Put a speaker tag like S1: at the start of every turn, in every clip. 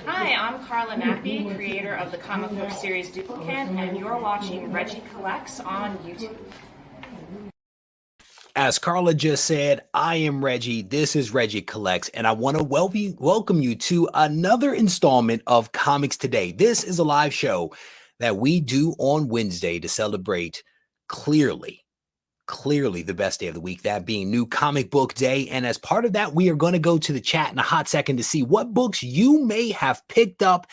S1: Hi, I'm Carla Mappy, creator of the comic book series Duplicate, and you're watching Regie Collects on YouTube.
S2: As Carla just said, I am Reggie. This is Regie Collects, and I want to welcome you to another installment of Comics Today. This is a live show that we do on Wednesday to celebrate clearly the best day of the week, that being New Comic Book Day. And as part of that, we are going to go to the chat in a hot second to see what books you may have picked up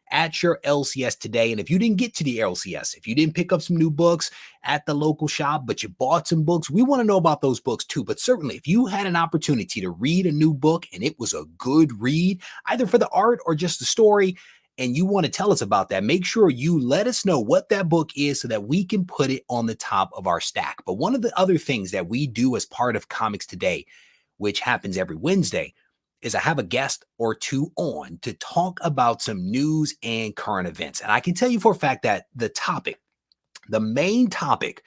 S2: at your LCS today. And if you didn't get to the LCS, if you didn't pick up some new books at the local shop, but you bought some books, we want to know about those books too. But certainly, if you had an opportunity to read a new book and it was a good read, either for the art or just the story, and you want to tell us about that, make sure you let us know what that book is so that we can put it on the top of our stack. But one of the other things that we do as part of Comics Today, which happens every Wednesday, is I have a guest or two on to talk about some news and current events. And I can tell you for a fact that the main topic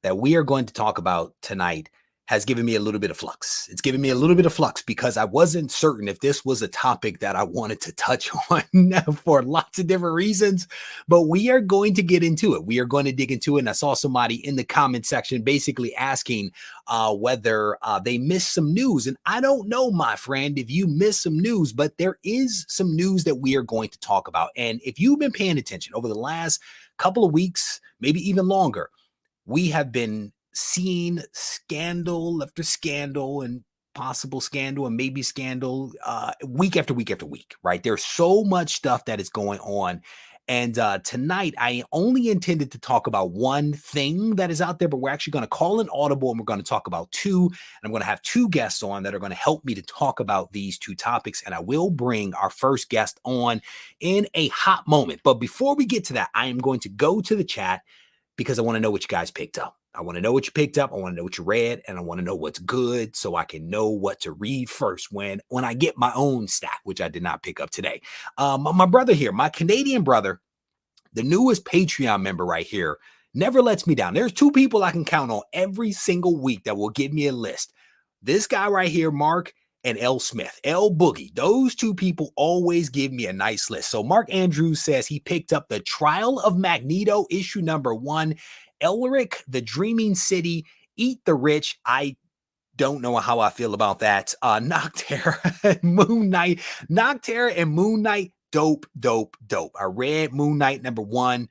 S2: that we are going to talk about tonight has given me a little bit of flux. It's given me a little bit of flux because I wasn't certain if this was a topic that I wanted to touch on for lots of different reasons, but we are going to get into it. We are going to dig into it. And I saw somebody in the comment section basically asking whether they missed some news. And I don't know, my friend, if you missed some news, but there is some news that we are going to talk about. And if you've been paying attention over the last couple of weeks, maybe even longer, we have been seeing scandal after scandal and possible scandal and maybe scandal week after week after week, right? There's so much stuff that is going on. And tonight, I only intended to talk about one thing that is out there, but we're actually going to call an audible and we're going to talk about two. And I'm going to have two guests on that are going to help me to talk about these two topics. And I will bring our first guest on in a hot moment. But before we get to that, I am going to go to the chat because I want to know what you guys picked up. I want to know what you picked up. I want to know what you read, and I want to know what's good so I can know what to read first when I get my own stack, which I did not pick up today. My brother here, my Canadian brother, the newest Patreon member right here, never lets me down. There's two people I can count on every single week that will give me a list. This guy right here, Mark, and L. Smith, L. Boogie. Those two people always give me a nice list. So Mark Andrews says he picked up The Trial of Magneto, issue number 1, Elric, The Dreaming City, Eat the Rich. I don't know how I feel about that. Nocterra, Moon Knight, Nocterra and Moon Knight, dope. I read Moon Knight number 1.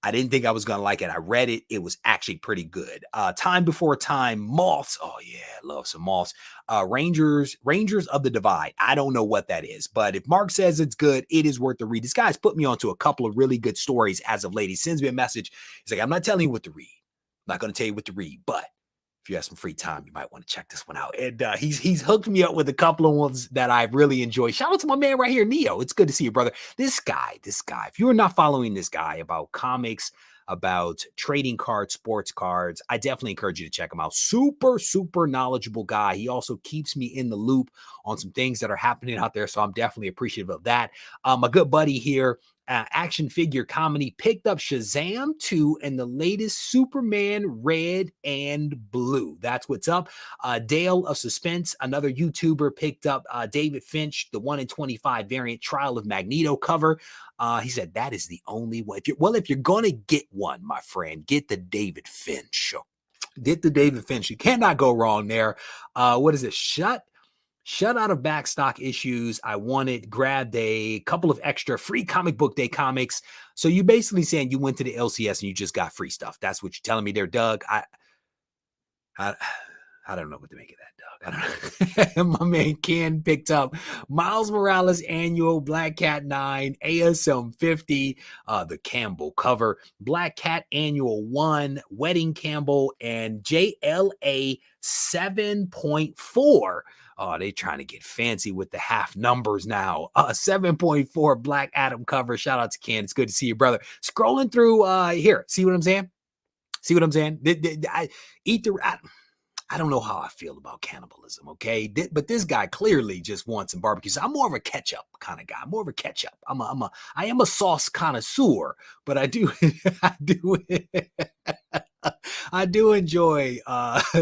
S2: I didn't think I was going to like it. I read it. It was actually pretty good. Time Before Time, Moths. Oh, yeah, love some Moths. Rangers of the Divide. I don't know what that is, but if Mark says it's good, it is worth the read. This guy's put me onto a couple of really good stories as of late. He sends me a message. He's like, I'm not telling you what to read. I'm not going to tell you what to read, but if you have some free time, you might want to check this one out. And he's hooked me up with a couple of ones that I've really enjoyed. Shout out to my man right here, Neo. It's good to see you, brother. This guy, if you are not following this guy about comics, about trading cards, sports cards, I definitely encourage you to check him out. Super knowledgeable guy. He also keeps me in the loop on some things that are happening out there. So I'm definitely appreciative of that. My good buddy here, action figure comedy, picked up Shazam 2 and the latest Superman Red and Blue. That's what's up. Dale of Suspense, another YouTuber, picked up David Finch, the 1 in 25 variant Trial of Magneto cover. He said that is the only one. If you're going to get one, my friend, get the David Finch. Get the David Finch. You cannot go wrong there. What is it? Shut out of backstock issues. I grabbed a couple of extra free comic book day comics. So you basically saying you went to the LCS and you just got free stuff. That's what you're telling me there, Doug. I don't know what to make of that, Doug. I don't know. My man Ken picked up Miles Morales Annual, Black Cat 9, ASM 50, the Campbell cover, Black Cat Annual 1, Wedding Campbell, and JLA 7.4. Oh, they trying to get fancy with the half numbers now. 7.4 Black Adam cover. Shout out to Ken. It's good to see you, brother. Scrolling through here. See what I'm saying? I don't know how I feel about cannibalism, okay? But this guy clearly just wants some barbecue. So I'm more of a ketchup kind of guy. I'm more of a ketchup. I am a sauce connoisseur, but I do I do enjoy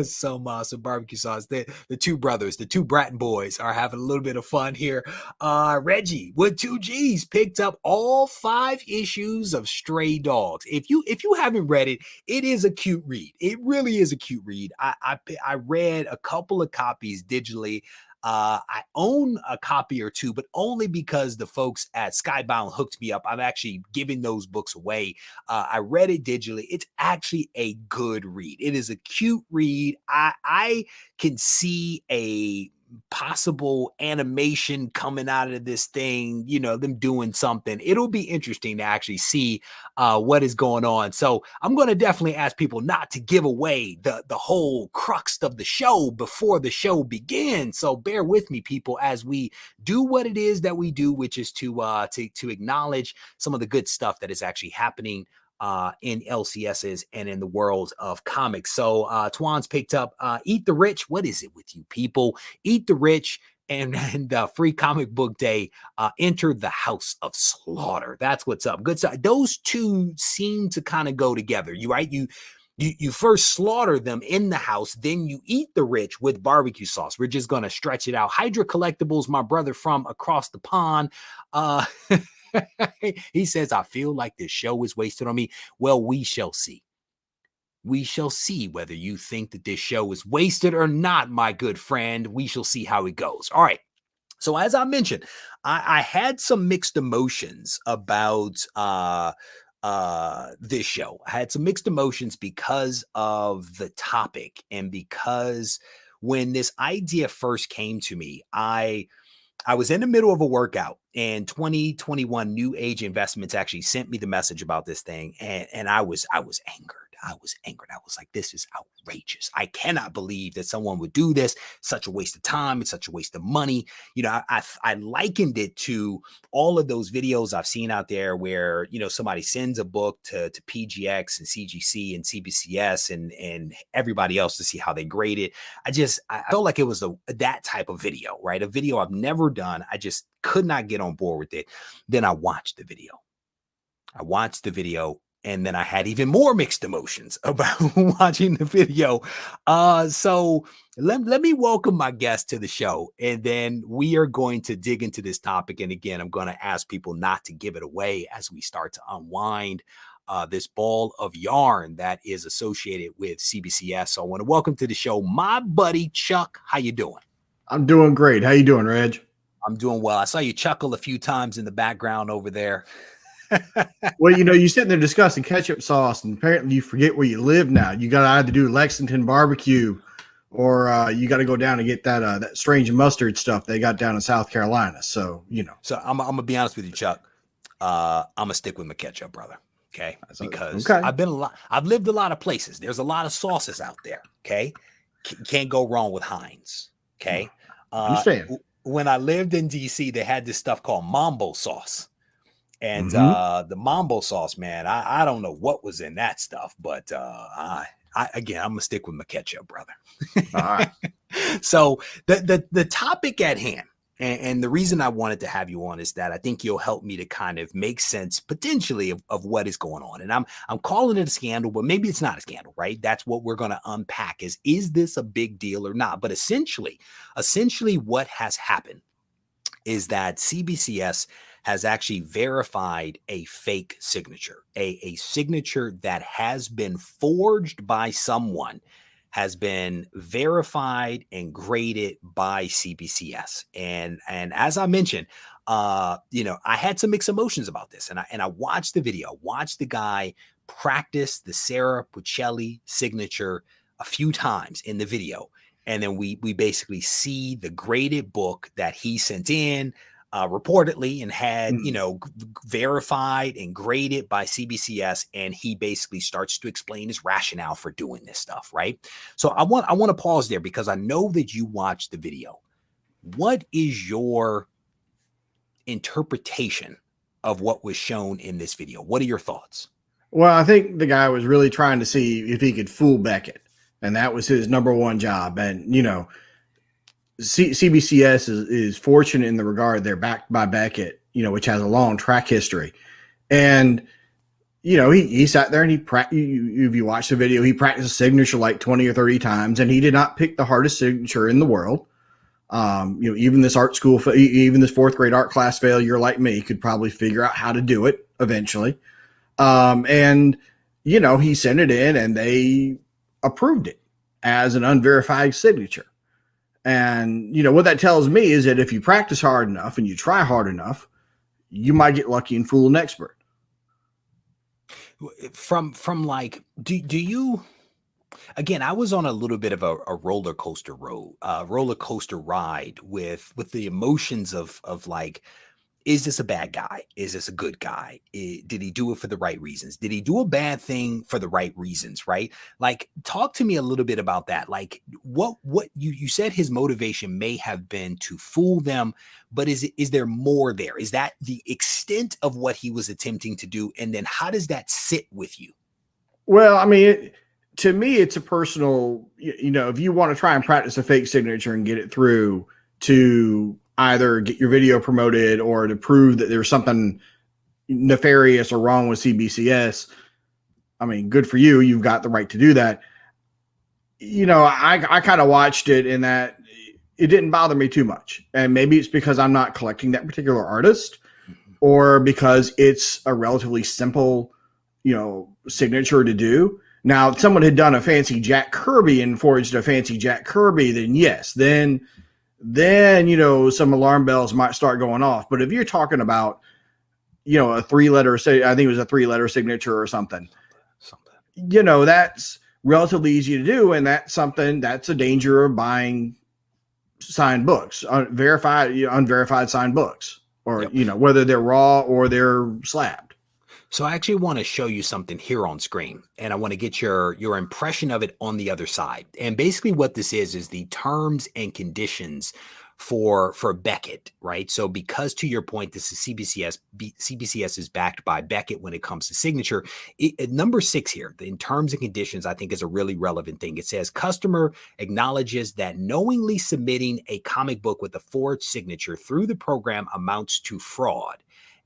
S2: some barbecue sauce. The two brothers, the two Bratton boys, are having a little bit of fun here. Regie with 2 G's picked up all 5 issues of Stray Dogs. If you haven't read it, it is a cute read. It really is a cute read. I read a couple of copies digitally. I own a copy or two, but only because the folks at Skybound hooked me up. I'm actually giving those books away. I read it digitally. It's actually a good read. It is a cute read. I can see a possible animation coming out of this thing, them doing something. It'll be interesting to actually see what is going on. So I'm going to definitely ask people not to give away the whole crux of the show before the show begins. So bear with me, people, as we do what it is that we do, which is to acknowledge some of the good stuff that is actually happening in LCSs and in the world of comics. So Twan's picked up Eat the Rich. What is it with you people? Eat the Rich and Free Comic Book Day. Enter the House of Slaughter. That's what's up. Good stuff. Those two seem to kind of go together. You first slaughter them in the house, then you eat the rich with barbecue sauce. We're just going to stretch it out. Hydra Collectibles, my brother from across the pond. He says, I feel like this show is wasted on me. Well, we shall see. We shall see whether you think that this show is wasted or not, my good friend. We shall see how it goes. All right. So as I mentioned, I had some mixed emotions about this show. I had some mixed emotions because of the topic and because when this idea first came to me, I was in the middle of a workout and 2021 New Age Investments actually sent me the message about this thing. And I was angered. I was like, this is outrageous. I cannot believe that someone would do this. Such a waste of time. It's such a waste of money. I likened it to all of those videos I've seen out there where, somebody sends a book to PGX and CGC and CBCS and everybody else to see how they grade it. I felt like it was that type of video, right? A video I've never done. I just could not get on board with it. Then I watched the video. And then I had even more mixed emotions about watching the video. So let me welcome my guest to the show. And then we are going to dig into this topic. And again, I'm going to ask people not to give it away as we start to unwind this ball of yarn that is associated with CBCS. So I want to welcome to the show my buddy, Chuck. How you doing?
S3: I'm doing great. How you doing, Reg?
S2: I'm doing well. I saw you chuckle a few times in the background over there.
S3: Well, you're sitting there discussing ketchup sauce, and apparently you forget where you live now. You got to either do Lexington barbecue, or you got to go down and get that strange mustard stuff they got down in South Carolina. So
S2: So I'm gonna be honest with you, Chuck. I'm gonna stick with my ketchup, brother. Okay, because I've lived a lot of places. There's a lot of sauces out there. Okay, can't go wrong with Heinz. Okay,
S3: understand.
S2: When I lived in DC, they had this stuff called Mambo sauce. And the Mambo sauce, man, I don't know what was in that stuff, but again, I'm gonna stick with my ketchup, brother.
S3: All right.
S2: So the topic at hand, and the reason I wanted to have you on is that I think you'll help me to kind of make sense potentially of what is going on. And I'm calling it a scandal, but maybe it's not a scandal, right? That's what we're gonna unpack is this a big deal or not? But essentially what has happened is that CBCS has actually verified a fake signature, a signature that has been forged by someone, has been verified and graded by CBCS. And as I mentioned, I had some mixed emotions about this, and I watched the video, watched the guy practice the Sarah Puccelli signature a few times in the video. And then we basically see the graded book that he sent in, reportedly, and had, verified and graded by CBCS. And he basically starts to explain his rationale for doing this stuff. Right. So I want to pause there because I know that you watched the video. What is your interpretation of what was shown in this video? What are your thoughts?
S3: Well, I think the guy was really trying to see if he could fool Beckett, and that was his number one job. And, CBCS is fortunate in the regard they're backed by Beckett, which has a long track history. And he sat there and if you watch the video, he practiced a signature like 20 or 30 times, and he did not pick the hardest signature in the world. Even this art school, even this fourth grade art class failure like me could probably figure out how to do it eventually. And he sent it in and they approved it as an unverified signature. And, what that tells me is that if you practice hard enough and you try hard enough, you might get lucky and fool an expert.
S2: From like, do you, again, I was on a little bit of a roller coaster ride with the emotions of like, is this a bad guy? Is this a good guy? Did he do it for the right reasons? Did he do a bad thing for the right reasons? Right? Like, talk to me a little bit about that. Like, what you said his motivation may have been to fool them, but is there more there? Is that the extent of what he was attempting to do? And then how does that sit with you?
S3: Well, I mean, to me, it's a personal, if you want to try and practice a fake signature and get it through to either get your video promoted or to prove that there's something nefarious or wrong with CBCS, I mean, good for you. You've got the right to do that. I kind of watched it in that it didn't bother me too much. And maybe it's because I'm not collecting that particular artist, or because it's a relatively simple, signature to do. Now, if someone had done a fancy Jack Kirby and forged a fancy Jack Kirby, then yes, then some alarm bells might start going off. But if you're talking about, a 3-letter, say, I think it was a 3-letter signature or something, that's relatively easy to do. And that's a danger of buying signed books, unverified signed books, or, whether they're raw or they're slabbed.
S2: So I actually want to show you something here on screen, and I want to get your impression of it on the other side. And basically what this is the terms and conditions for Beckett, right? So because, to your point, this is CBCS. CBCS is backed by Beckett when it comes to signature. Number 6 here, in terms and conditions, I think is a really relevant thing. It says customer acknowledges that knowingly submitting a comic book with a forged signature through the program amounts to fraud,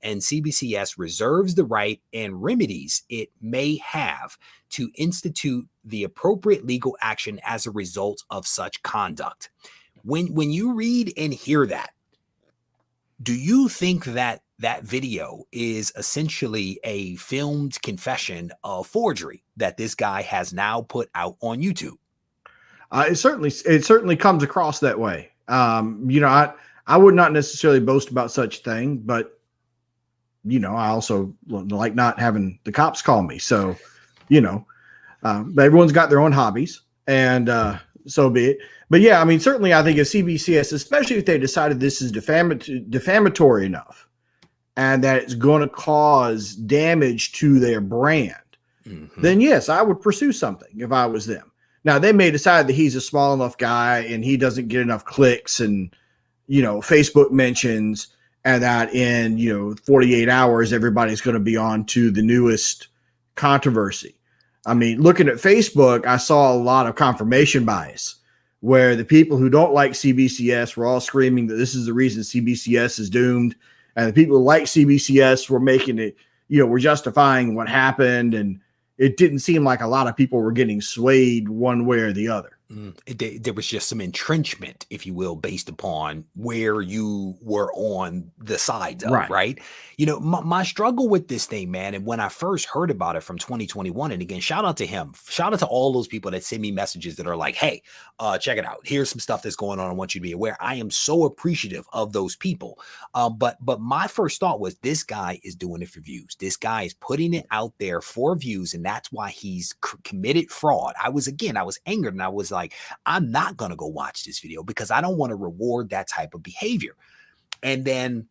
S2: and CBCS reserves the right and remedies it may have to institute the appropriate legal action as a result of such conduct. When you read and hear that, do you think that video is essentially a filmed confession of forgery that this guy has now put out on YouTube?
S3: It certainly comes across that way. I would not necessarily boast about such a thing, but I also like not having the cops call me. So, but everyone's got their own hobbies, and so be it. But yeah, I mean, certainly I think if CBCS, especially if they decided this is defamatory enough and that it's going to cause damage to their brand, then yes, I would pursue something if I was them. Now, they may decide that he's a small enough guy and he doesn't get enough clicks and, Facebook mentions, and that in 48 hours, everybody's going to be on to the newest controversy. I mean, looking at Facebook, I saw a lot of confirmation bias where the people who don't like CBCS were all screaming that this is the reason CBCS is doomed. And the people who like CBCS were making it, were justifying what happened. And it didn't seem like a lot of people were getting swayed one way or the other.
S2: There was just some entrenchment, if you will, based upon where you were on the sides of, right? My struggle with this thing, man, and when I first heard about it from 2021, and again, shout out to him, shout out to all those people that send me messages that are like, hey, check it out. Here's some stuff that's going on. I want you to be aware. I am so appreciative of those people. But my first thought was, this guy is doing it for views. This guy is putting it out there for views, and that's why he's committed fraud. I was angered, and I was like, I'm not going to go watch this video because I don't want to reward that type of behavior. And then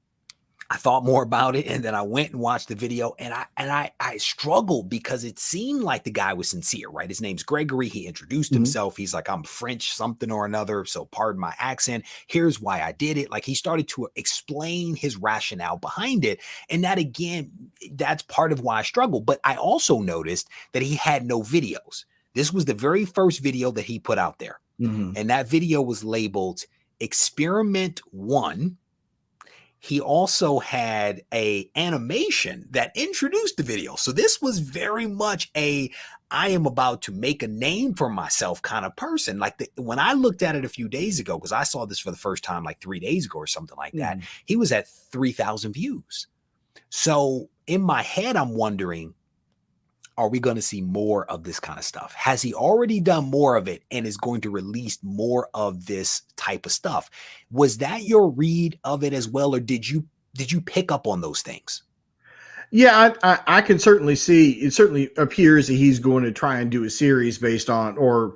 S2: I thought more about it, and then I went and watched the video, and I struggled because it seemed like the guy was sincere, right? His name's Gregory. He introduced himself. He's like, I'm French something or another, so pardon my accent. Here's why I did it. Like, he started to explain his rationale behind it. And that, again, that's part of why I struggled. But I also noticed that he had no videos. This was the very first video that he put out there. And that video was labeled Experiment 1. he also had a animation that introduced the video. So this was very much a I am about to make a name for myself kind of person. Like when I looked at it a few days ago, because I saw this for the first time like 3 days ago or something like that, he was at 3,000 views. So in my head, I'm wondering, are we going to see more of this kind of stuff? Has he already done more of it and is going to release more of this type of stuff? Was that your read of it as well, or did you pick up on those things?
S3: Yeah, I can certainly see. It certainly appears that he's going to try and do a series based on, or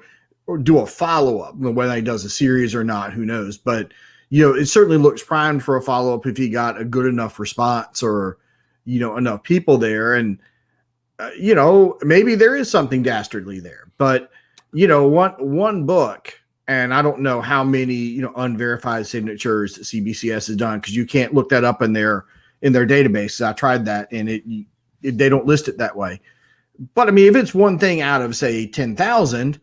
S3: do a follow up. Whether he does a series or not, who knows? But it certainly looks primed for a follow up if he got a good enough response, or enough people there. And maybe there is something dastardly there. But one book, and I don't know how many unverified signatures that CBCS has done, because you can't look that up in their database. I tried that, and they don't list it that way. But I mean, if it's one thing out of say 10,000,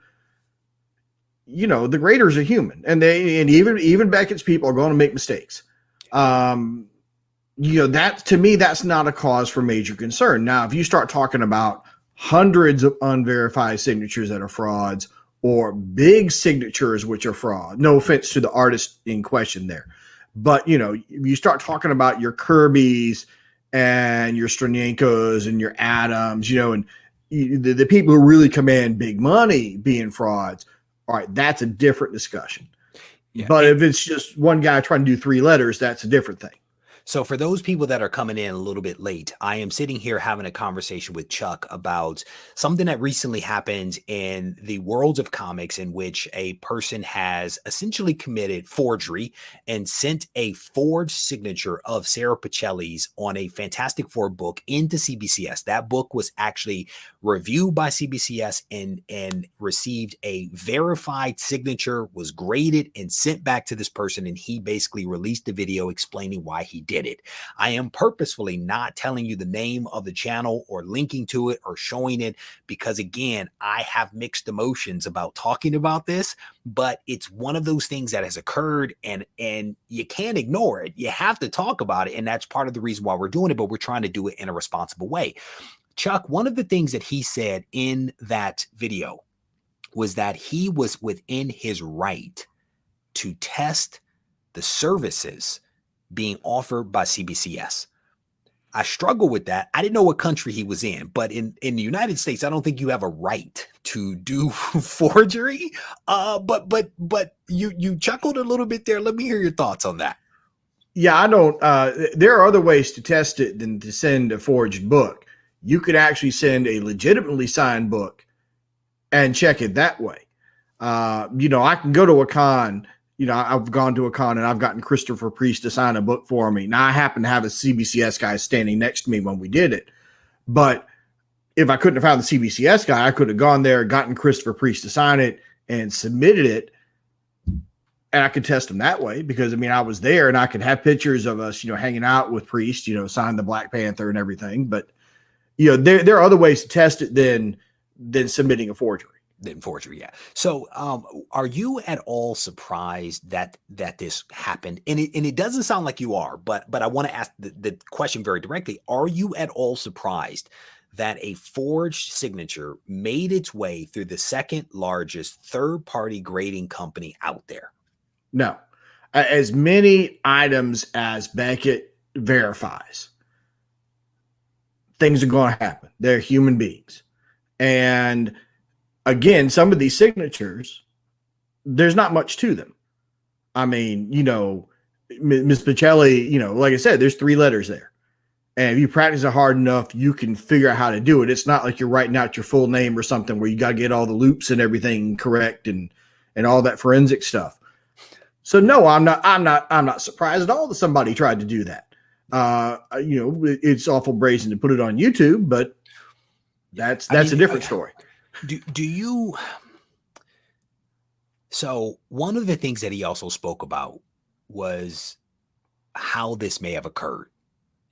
S3: the graders are human, and even Beckett's people are going to make mistakes. That to me, that's not a cause for major concern. Now, if you start talking about hundreds of unverified signatures that are frauds, or big signatures which are fraud, no offense to the artist in question there, but you start talking about your Kirby's and your Stronienko's and your Adams, and the people who really command big money being frauds, all right, that's a different discussion. Yeah. But if it's just one guy trying to do 3 letters, that's a different thing.
S2: So for those people that are coming in a little bit late, I am sitting here having a conversation with Chuck about something that recently happened in the worlds of comics, in which a person has essentially committed forgery and sent a forged signature of Sarah Pacelli's on a Fantastic Four book into CBCS. That book was actually reviewed by CBCS and received a verified signature, was graded and sent back to this person, and he basically released a video explaining why he did it. I am purposefully not telling you the name of the channel or linking to it or showing it, because again, I have mixed emotions about talking about this, but it's one of those things that has occurred, and you can't ignore it. You have to talk about it, and that's part of the reason why we're doing it, but we're trying to do it in a responsible way. Chuck, one of the things that he said in that video was that he was within his right to test the services being offered by CBCS. I struggle with that. I didn't know what country he was in, but in the United States, I don't think you have a right to do forgery. But you chuckled a little bit there. Let me hear your thoughts on that.
S3: Yeah, I don't. There are other ways to test it than to send a forged book. You could actually send a legitimately signed book and check it that way. I can go to a con. I've gone to a con and I've gotten Christopher Priest to sign a book for me. Now, I happen to have a CBCS guy standing next to me when we did it. But if I couldn't have found the CBCS guy, I could have gone there, gotten Christopher Priest to sign it and submitted it. And I could test them that way, because I was there and I could have pictures of us, hanging out with Priest, sign the Black Panther and everything. But, there are other ways to test it than submitting a forgery.
S2: Yeah. So are you at all surprised that this happened? And it doesn't sound like you are, but I want to ask the question very directly. Are you at all surprised that a forged signature made its way through the second largest third-party grading company out there?
S3: No. As many items as Beckett verifies, things are going to happen. They're human beings. And again, some of these signatures, there's not much to them. Ms. Pacelli, like I said, there's 3 letters there. And if you practice it hard enough, you can figure out how to do it. It's not like you're writing out your full name or something where you got to get all the loops and everything correct and all that forensic stuff. So no, I'm not surprised at all that somebody tried to do that. It's awful brazen to put it on YouTube, but that's a different story.
S2: Do you? So one of the things that he also spoke about was how this may have occurred.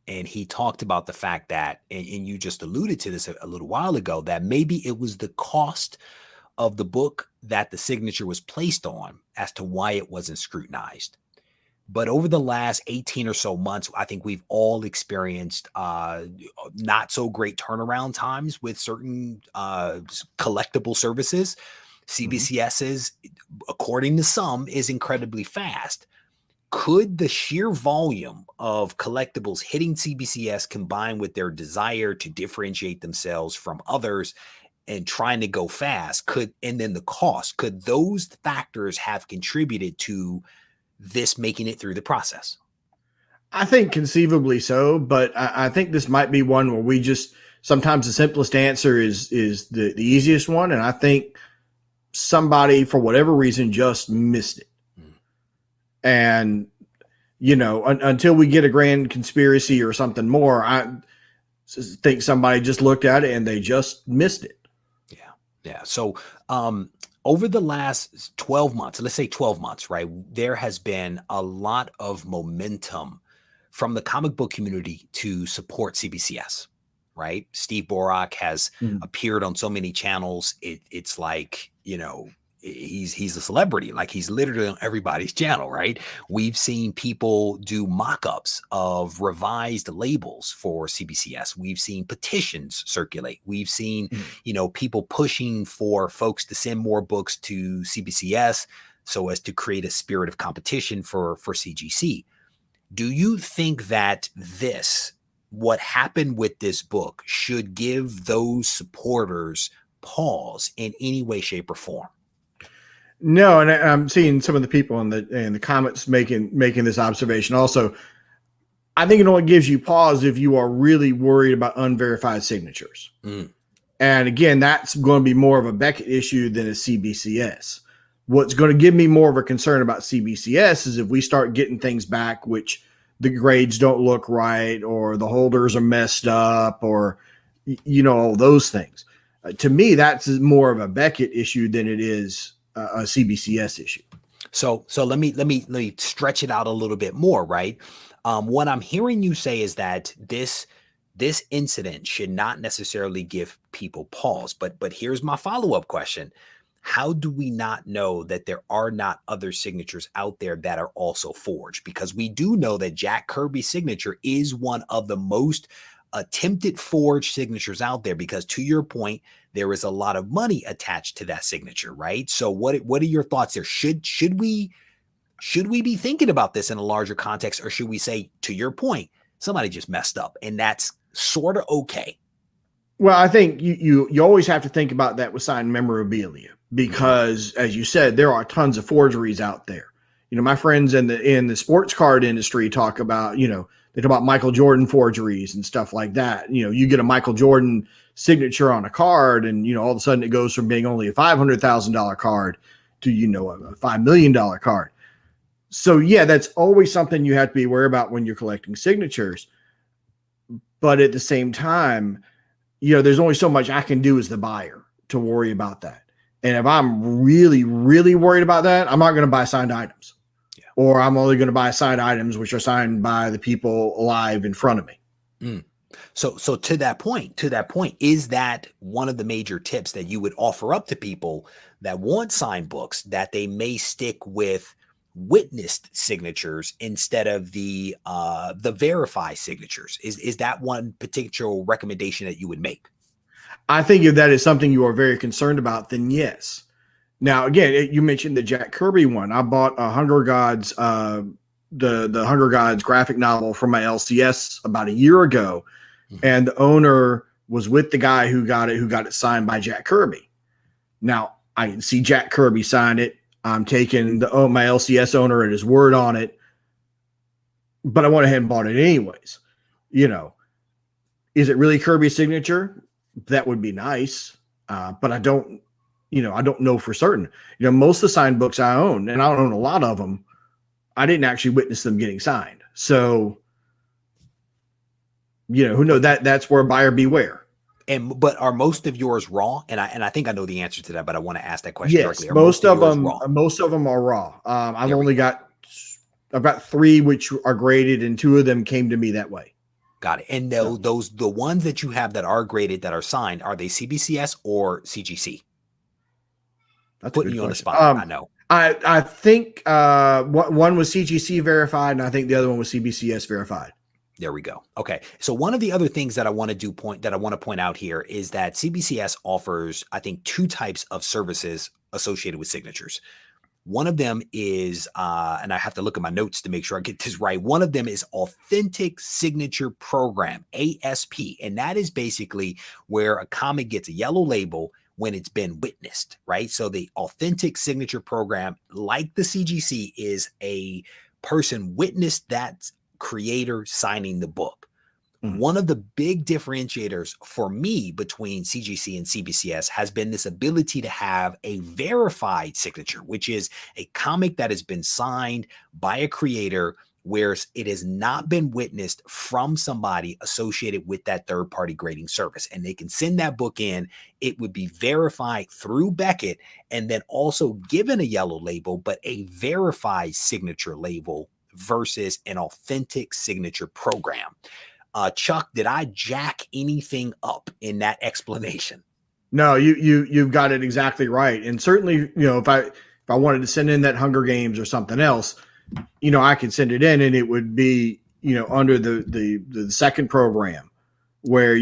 S2: And he talked about the fact that, and you just alluded to this a little while ago, that maybe it was the cost of the book that the signature was placed on as to why it wasn't scrutinized. But over the last 18 or so months, I think we've all experienced not so great turnaround times with certain collectible services. CBCS's, according to some, is incredibly fast. Could the sheer volume of collectibles hitting CBCS combined with their desire to differentiate themselves from others and trying to go fast and then the cost, could those factors have contributed to this making it through the process?
S3: I think conceivably so, but I think this might be one where we just sometimes the simplest answer is the easiest one, and I think somebody for whatever reason just missed it. And until we get a grand conspiracy or something more, I think somebody just looked at it and they just missed it.
S2: Yeah. So over the last 12 months, let's say 12 months, right, there has been a lot of momentum from the comic book community to support CBCS, right? Steve Borak has appeared on so many channels. It's like, he's a celebrity. Like, he's literally on everybody's channel, right? We've seen people do mock-ups of revised labels for CBCS. We've seen petitions circulate. We've seen, people pushing for folks to send more books to CBCS so as to create a spirit of competition for CGC. Do you think that what happened with this book should give those supporters pause in any way, shape, or form?
S3: No, and I'm seeing some of the people in the comments making this observation. Also, I think it only gives you pause if you are really worried about unverified signatures. And again, that's going to be more of a Beckett issue than a CBCS. What's going to give me more of a concern about CBCS is if we start getting things back, which the grades don't look right, or the holders are messed up, or all those things. To me, that's more of a Beckett issue than it is a CBCS issue.
S2: So let me stretch it out a little bit more, right? What I'm hearing you say is that this incident should not necessarily give people pause, but here's my follow-up question. How do we not know that there are not other signatures out there that are also forged? Because we do know that Jack Kirby's signature is one of the most attempted forged signatures out there, because to your point, there is a lot of money attached to that signature, right? So what are your thoughts there? Should we be thinking about this in a larger context, or should we say, to your point, somebody just messed up and that's sort of okay?
S3: Well, I think you always have to think about that with signed memorabilia, because as you said, there are tons of forgeries out there. My friends in the sports card industry talk about, they talk about Michael Jordan forgeries and stuff like that. You get a Michael Jordan signature on a card, and all of a sudden it goes from being only a $500,000 card to a $5 million card. So yeah, that's always something you have to be aware about when you're collecting signatures. But at the same time, there's only so much I can do as the buyer to worry about that. And if I'm really, really worried about that, I'm not going to buy signed items. Or I'm only going to buy signed items which are signed by the people alive in front of me.
S2: So to that point, is that one of the major tips that you would offer up to people that want signed books, that they may stick with witnessed signatures instead of the verified signatures? Is that one particular recommendation that you would make?
S3: I think if that is something you are very concerned about, then yes. Now, again, you mentioned the Jack Kirby one. I bought a Hunger Gods, the Hunger Gods graphic novel from my LCS about a year ago, and the owner was with the guy who got it signed by Jack Kirby. Now, I can see Jack Kirby sign it. I'm taking my LCS owner at his word on it, but I went ahead and bought it anyways. Is it really Kirby's signature? That would be nice, but I don't know for certain. Most of the signed books I own, and I don't own a lot of them, I didn't actually witness them getting signed. So, who knows? That's where buyer beware.
S2: But are most of yours raw? And I think I know the answer to that, but I want to ask that question directly.
S3: Yes, most of them are raw. I've got 3 which are graded, and 2 of them came to me that way.
S2: Got it. And the ones that you have that are graded, that are signed, are they CBCS or CGC?
S3: That's
S2: putting you on the spot. I know.
S3: I think one was CGC verified, and I think the other one was CBCS verified.
S2: There we go. Okay. So one of the other things that I want to point out here is that CBCS offers, I think, two types of services associated with signatures. One of them is, and I have to look at my notes to make sure I get this right. One of them is Authentic Signature Program, ASP. And that is basically where a comic gets a yellow label when it's been witnessed, right? So the Authentic Signature Program, like the CGC, is a person witnessed that creator signing the book. One of the big differentiators for me between CGC and CBCS has been this ability to have a verified signature, which is a comic that has been signed by a creator where it has not been witnessed from somebody associated with that third-party grading service. And they can send that book in. It would be verified through Beckett and then also given a yellow label, but a verified signature label versus an authentic signature program. Chuck, did I jack anything up in that explanation?
S3: No, you've got it exactly right. And certainly, if I wanted to send in that Hunger Games or something else, I could send it in and it would be, under the second program where,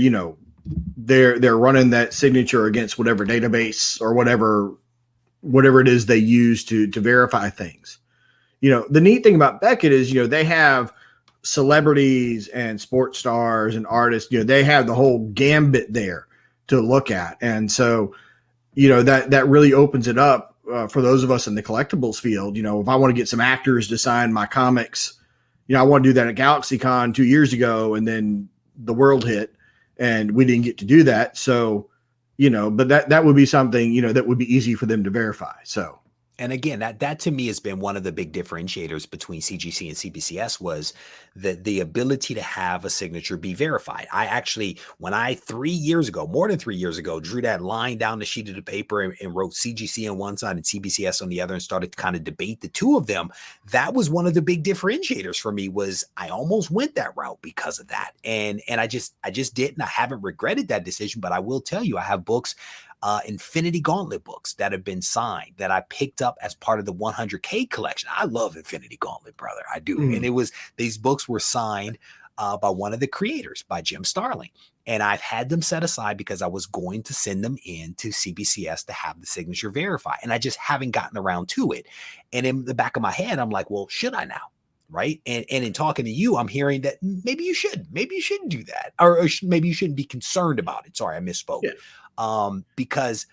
S3: they're running that signature against whatever database or whatever it is they use to verify things. The neat thing about Beckett is, they have celebrities and sports stars and artists, they have the whole gambit there to look at. And so, that really opens it up for those of us in the collectibles field. If I want to get some actors to sign my comics, I want to do that at GalaxyCon 2 years ago, and then the world hit and we didn't get to do that. So, but that would be something, that would be easy for them to verify. So.
S2: And again, that to me has been one of the big differentiators between CGC and CBCS was the ability to have a signature be verified. I actually, when I more than 3 years ago, drew that line down the sheet of the paper and wrote CGC on one side and CBCS on the other and started to kind of debate the two of them, that was one of the big differentiators for me. Was I almost went that route because of that. And I just didn't. I haven't regretted that decision, but I will tell you, I have books, Infinity Gauntlet books that have been signed that I picked up as part of the 100K collection. I love Infinity Gauntlet, brother. I do. And these books were signed by one of the creators, by Jim Starling. And I've had them set aside because I was going to send them in to CBCS to have the signature verified. And I just haven't gotten around to it. And in the back of my head, I'm like, well, should I now? Right. And in talking to you, I'm hearing that maybe you shouldn't do that, or maybe you shouldn't be concerned about it. Sorry, I misspoke. Yeah. Because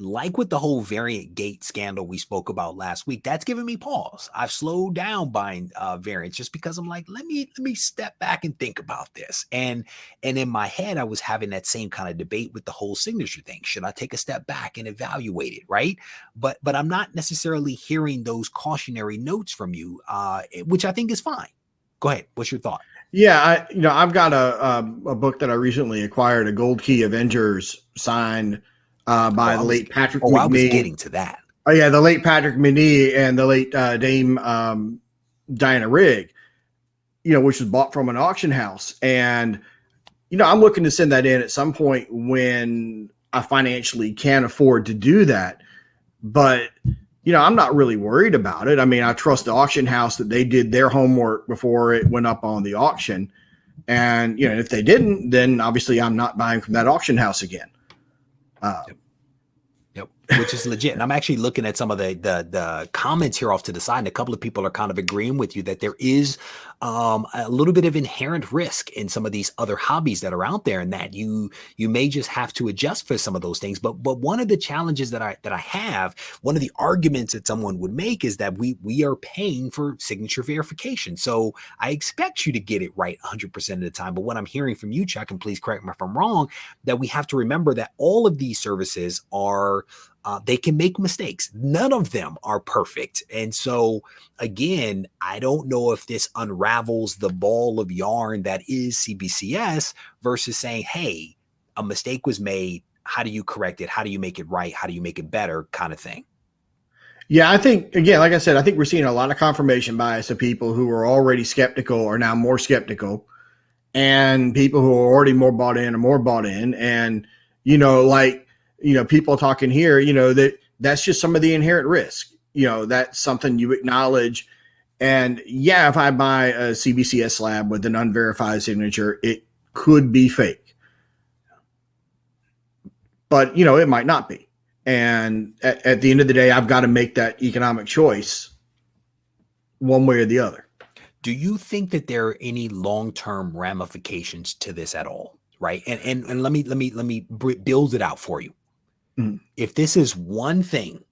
S2: like with the whole variant gate scandal we spoke about last week, that's given me pause. I've slowed down buying variants just because I'm like, let me step back and think about this. And in my head, I was having that same kind of debate with the whole signature thing. Should I take a step back and evaluate it? Right. But I'm not necessarily hearing those cautionary notes from you, which I think is fine. Go ahead. What's your thought?
S3: Yeah, I've got a book that I recently acquired, a Gold Key Avengers signed by the late Patrick McNee.
S2: I was getting to that.
S3: Oh yeah, the late Patrick McNee and the late Dame Diana Rigg, which was bought from an auction house. And I'm looking to send that in at some point when I financially can afford to do that. But I'm not really worried about it. I mean, I trust the auction house that they did their homework before it went up on the auction. And, if they didn't, then obviously I'm not buying from that auction house again.
S2: Yep. Which is legit. And I'm actually looking at some of the comments here off to the side, and a couple of people are kind of agreeing with you that there is a little bit of inherent risk in some of these other hobbies that are out there, and that you may just have to adjust for some of those things. But one of the challenges that I have, one of the arguments that someone would make is that we are paying for signature verification. So I expect you to get it right 100% of the time. But what I'm hearing from you, Chuck, and please correct me if I'm wrong, that we have to remember that all of these services are they can make mistakes. None of them are perfect. And so, again, I don't know if this unravels the ball of yarn that is CBCS versus saying, hey, a mistake was made. How do you correct it? How do you make it right? How do you make it better, kind of thing?
S3: Yeah, I think, again, like I said, I think we're seeing a lot of confirmation bias of people who are already skeptical are now more skeptical, and people who are already more bought in are more bought in. And, people talking here, that's just some of the inherent risk. that's something you acknowledge. And yeah, if I buy a CBCS slab with an unverified signature, it could be fake, but it might not be. And at the end of the day, I've got to make that economic choice one way or the other.
S2: Do you think that there are any long-term ramifications to this at all? Right. And let me build it out for you.
S3: Mhm.
S2: If this is one thing,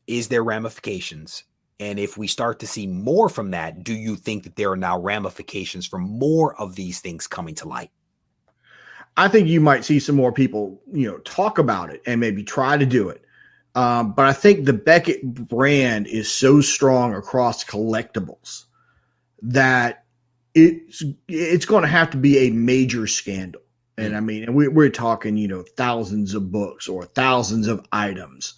S2: is there ramifications? And if we start to see more from that, do you think that there are now ramifications for more of these things coming to light?
S3: I think you might see some more people, talk about it and maybe try to do it. But I think the Beckett brand is so strong across collectibles that it's going to have to be a major scandal. And I mean, we're talking, thousands of books or thousands of items,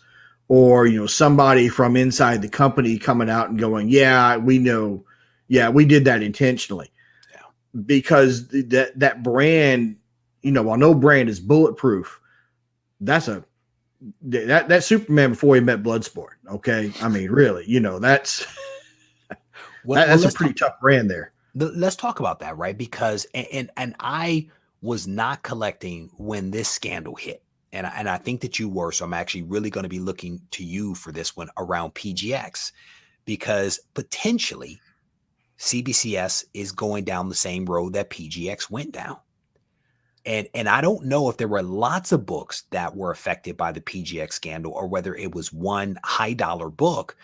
S3: or, somebody from inside the company coming out and going, yeah, we know. Yeah, we did that intentionally. Yeah. Because that brand, while no brand is bulletproof, that Superman before he met Bloodsport. Okay. I mean, really, that's a pretty tough brand there.
S2: Let's talk about that, right? Because, and I was not collecting when this scandal hit. And I think that you were. So I'm actually really going to be looking to you for this one around PGX, because potentially CBCS is going down the same road that PGX went down. And I don't know if there were lots of books that were affected by the PGX scandal or whether it was one high dollar book,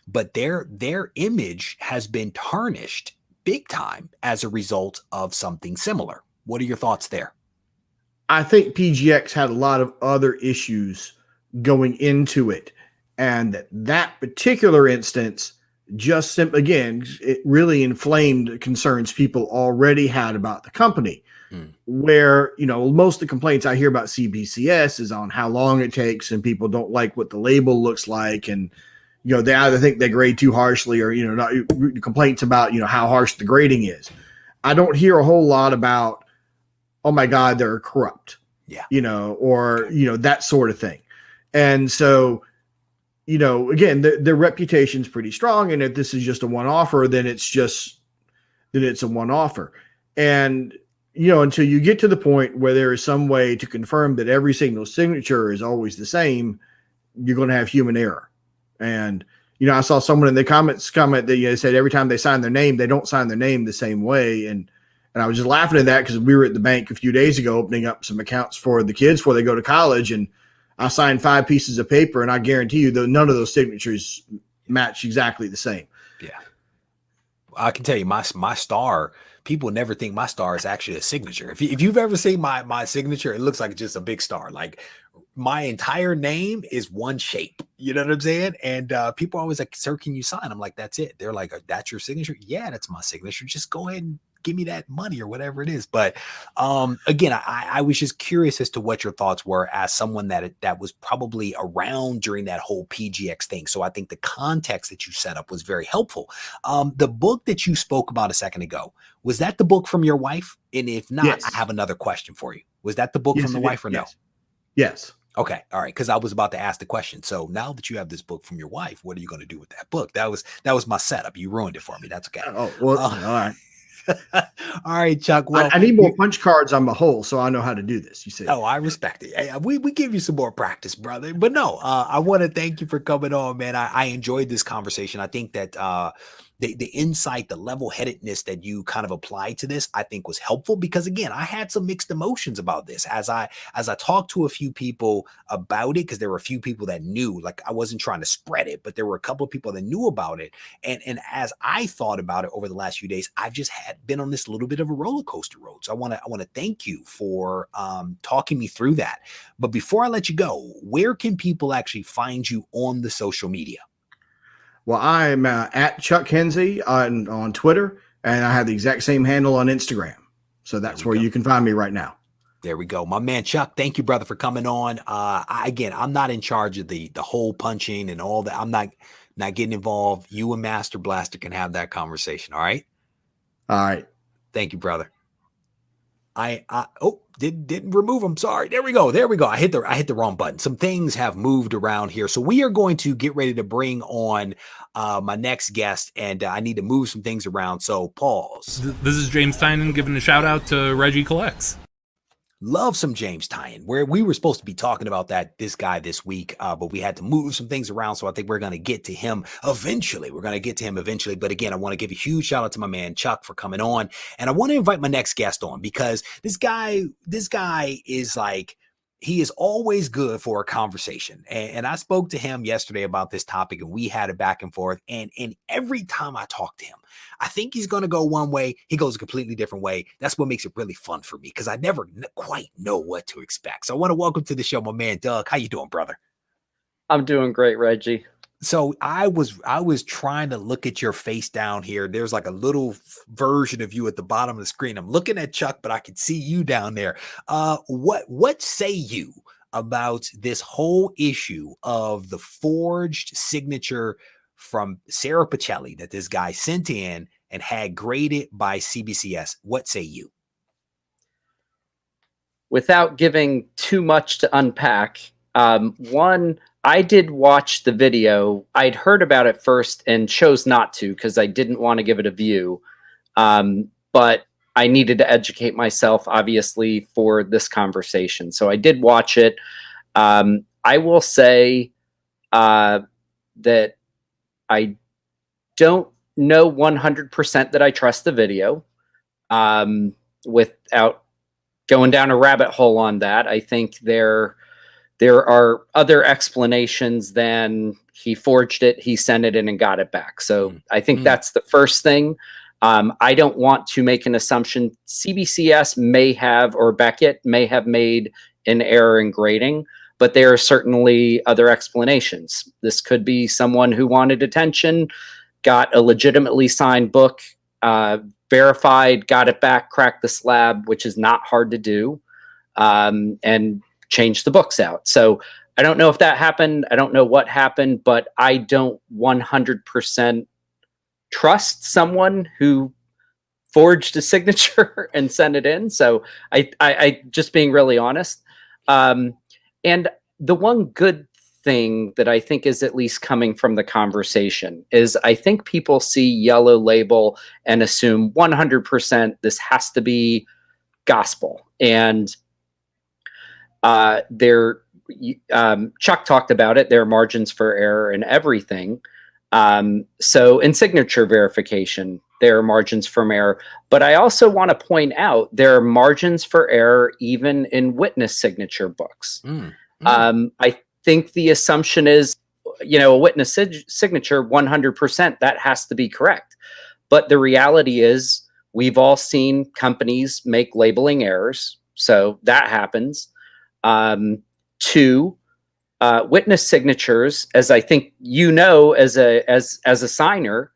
S2: but their image has been tarnished big time as a result of something similar. What are your thoughts there?
S3: I think PGX had a lot of other issues going into it. And that particular instance just simply, again, it really inflamed concerns people already had about the company. Where, most of the complaints I hear about CBCS is on how long it takes, and people don't like what the label looks like. And, they either think they grade too harshly or, not complaints about, how harsh the grading is. I don't hear a whole lot about, oh my God, they're corrupt, or, that sort of thing. And so, again, their reputation's pretty strong. And if this is just a one-offer, then it's a one-offer. And, until you get to the point where there is some way to confirm that every single signature is always the same, you're going to have human error. And, I saw someone in the comments comment that said every time they sign their name, they don't sign their name the same way. And I was just laughing at that because we were at the bank a few days ago opening up some accounts for the kids before they go to college. And I signed 5 pieces of paper, and I guarantee you that none of those signatures match exactly the same.
S2: Yeah. I can tell you my star, people never think my star is actually a signature. If you've ever seen my signature, it looks like just a big star. Like my entire name is one shape. You know what I'm saying? And people are always like, sir, can you sign? I'm like, that's it. They're like, that's your signature? Yeah, that's my signature. Just go ahead and give me that money or whatever it is. But again, I was just curious as to what your thoughts were as someone that was probably around during that whole PGX thing. So I think the context that you set up was very helpful. The book that you spoke about a second ago, was that the book from your wife? And if not,
S3: yes.
S2: I have another question for you. Was that the book from the wife or no?
S3: Yes.
S2: Okay. All right. Because I was about to ask the question. So now that you have this book from your wife, what are you going to do with that book? That was my setup. You ruined it for me. That's okay.
S3: Oh, well, all right.
S2: All right, Chuck. Well,
S3: I need more punch cards on the whole, so I know how to do this. You said,
S2: "Oh, I respect it. Hey, we give you some more practice, brother." But no, I want to thank you for coming on, man. I enjoyed this conversation. I think that the insight, the level-headedness that you kind of applied to this, I think was helpful because again, I had some mixed emotions about this as I talked to a few people about it, because there were a few people that knew, like I wasn't trying to spread it, but there were a couple of people that knew about it. And as I thought about it over the last few days, I've just been on this little bit of a roller coaster road. So I want to thank you for talking me through that. But before I let you go, where can people actually find you on the social media?
S3: Well, I'm at Chuck Henze on Twitter, and I have the exact same handle on Instagram. So that's where you can find me right now.
S2: There we go. My man, Chuck, thank you, brother, for coming on. I'm not in charge of the hole punching and all that. I'm not getting involved. You and Master Blaster can have that conversation. All right.
S3: All right.
S2: Thank you, brother. Didn't remove them. Sorry. There we go. I hit the wrong button. Some things have moved around here. So we are going to get ready to bring on my next guest, and I need to move some things around. So pause.
S4: This is James Tynan giving a shout out to Regie Collects.
S2: Love some James Tynan, where we were supposed to be talking about this guy this week, but we had to move some things around. So I think we're going to get to him eventually. But again, I want to give a huge shout out to my man Chuck for coming on. And I want to invite my next guest on because this guy is like, he is always good for a conversation. And I spoke to him yesterday about this topic and we had a back and forth. And every time I talk to him, I think he's going to go one way. He goes a completely different way. That's what makes it really fun for me because I never quite know what to expect. So I want to welcome to the show my man Doug. How you doing, brother?
S5: I'm doing great, Reggie.
S2: So I was trying to look at your face down here. There's like a little version of you at the bottom of the screen. I'm looking at Chuck, but I can see you down there. What say you about this whole issue of the forged signature from Sarah Pacelli that this guy sent in and had graded by CBCS? What say you?
S5: Without giving too much to unpack, one, I did watch the video. I'd heard about it first and chose not to because I didn't want to give it a view. But I needed to educate myself, obviously, for this conversation. So I did watch it. I will say that I don't know 100% that I trust the video. Without going down a rabbit hole on that, I think there are other explanations than he forged it, he sent it in and got it back. So I think that's the first thing. I don't want to make an assumption. CBCS may have, or Beckett may have made an error in grading, but there are certainly other explanations. This could be someone who wanted attention, got a legitimately signed book, verified, got it back, cracked the slab, which is not hard to do, and change the books out. So I don't know if that happened. I don't know what happened, but I don't 100% trust someone who forged a signature and sent it in. So I just being really honest. And the one good thing that I think is at least coming from the conversation is I think people see yellow label and assume 100% this has to be gospel. And Chuck talked about it. There are margins for error in everything. So in signature verification, there are margins for error. But I also want to point out there are margins for error even in witness signature books. I think the assumption is, a witness signature, 100%, that has to be correct. But the reality is we've all seen companies make labeling errors. So that happens. Two, witness signatures, as I think as a signer,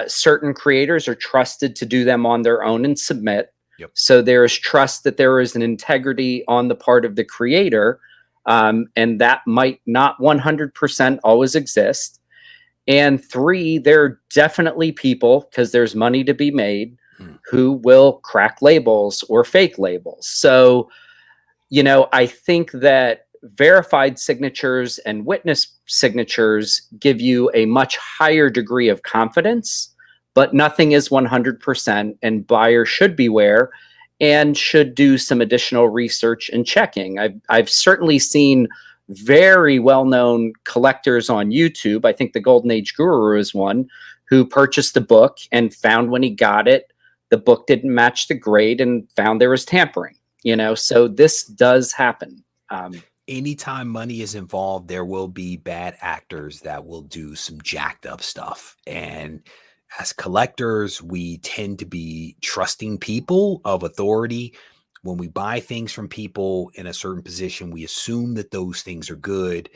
S5: certain creators are trusted to do them on their own and submit.
S2: Yep.
S5: So there is trust that there is an integrity on the part of the creator, and that might not 100% always exist. And three, there are definitely people, because there's money to be made, who will crack labels or fake labels. So I think that verified signatures and witness signatures give you a much higher degree of confidence, but nothing is 100%, and buyers should beware and should do some additional research and checking. I've certainly seen very well-known collectors on YouTube. I think the Golden Age Guru is one who purchased a book and found when he got it, the book didn't match the grade and found there was tampering. So this does happen.
S2: Anytime money is involved, there will be bad actors that will do some jacked up stuff. And as collectors, we tend to be trusting people of authority. When we buy things from people in a certain position, we assume that those things are good.